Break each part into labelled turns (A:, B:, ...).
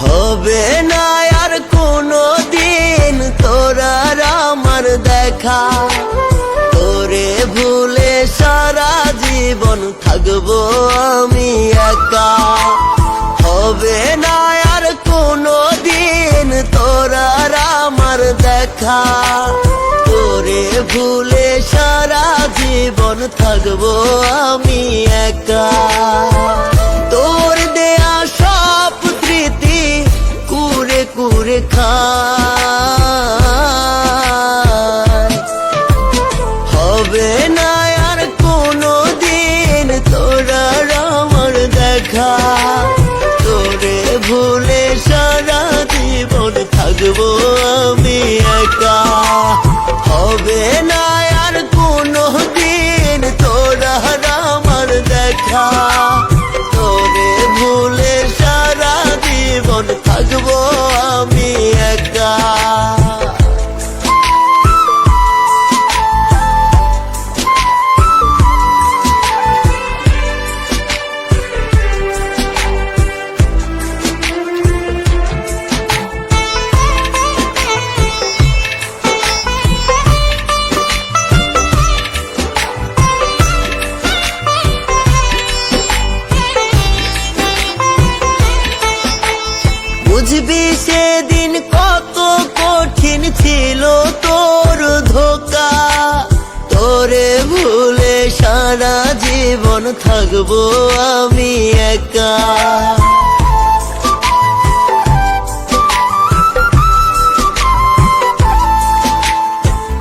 A: হবে না আর কোনো দিন তোর আর আমার দেখা, তোরে ভুলে সারা জীবন থাকবো আমি একা। হবে না আর কোনো দিন তোর আর আমার দেখা, তোরে ভুলে সারা জীবন থাকবো আমি একা। তোর দেয়া সব স্মৃতি কুরে কুরে খায়, হবে না আর কোনো দিন তোর আর আমার দেখা, তোরে ভুলে সারা জীবন থাকবো আমি একা। হবে না আর কোনো দিন তোর আর আমার দেখা, তোরে ভুলে সারা জীবন থাকবো আমি একা। বুঝবি সেদিন কত কঠিন ছিল তোর ধোঁকা, তোরে ভুলে সারা জীবন থাকবো আমি একা।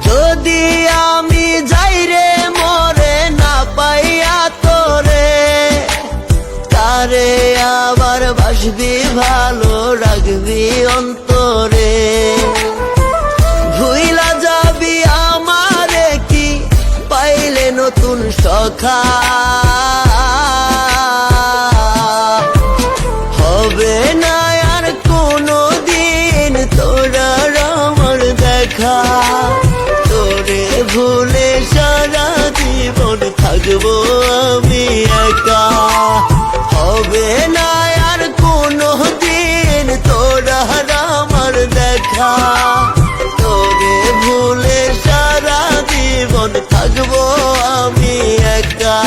A: যদি আমি যাই রে মরে না পাইয়া তোরে, তারে আবার বাসবি ভালো রাখবি অন্তরে। ভুইলা যাবি আমারে কি পাইলে নতুন সখা, হবে না আর কোনো দিন তোর আর আমার দেখা, তোরে ভুলে সারা জীবন থাকবো আমি একা। হবে না আর কোনো দিন তোর আর আমার দেখা, তোরে ভুলে সারা জীবন থাকবো আমি একা।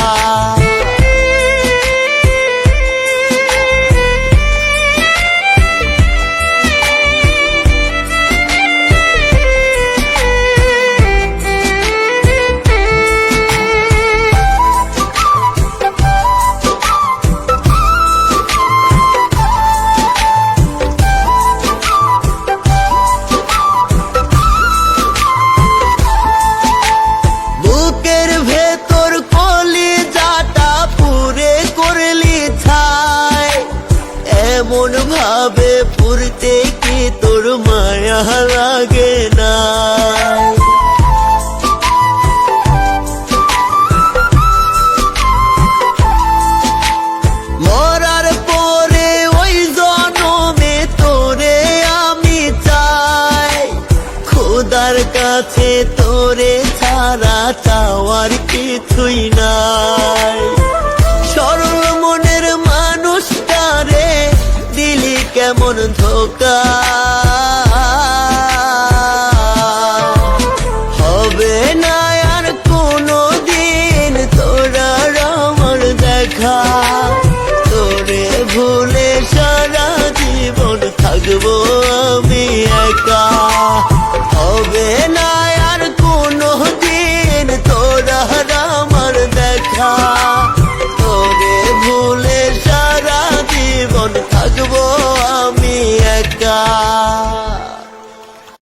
A: এমন ভাবে পুরতে কি তোর মায়া লাগে না, মরার পরে ওই জনমে তোরে আমি চাই, খোদার কাছে তোরে ছাড়া চাওয়ার কিছুই নাই। সরল মনের মানুষটারে দিলি কেমন ধোকা, হবে না আর কোনো দিন তোর আর আমার দেখা, তোরে ভুলে সারা জীবন থাকবো আমি একা। হবে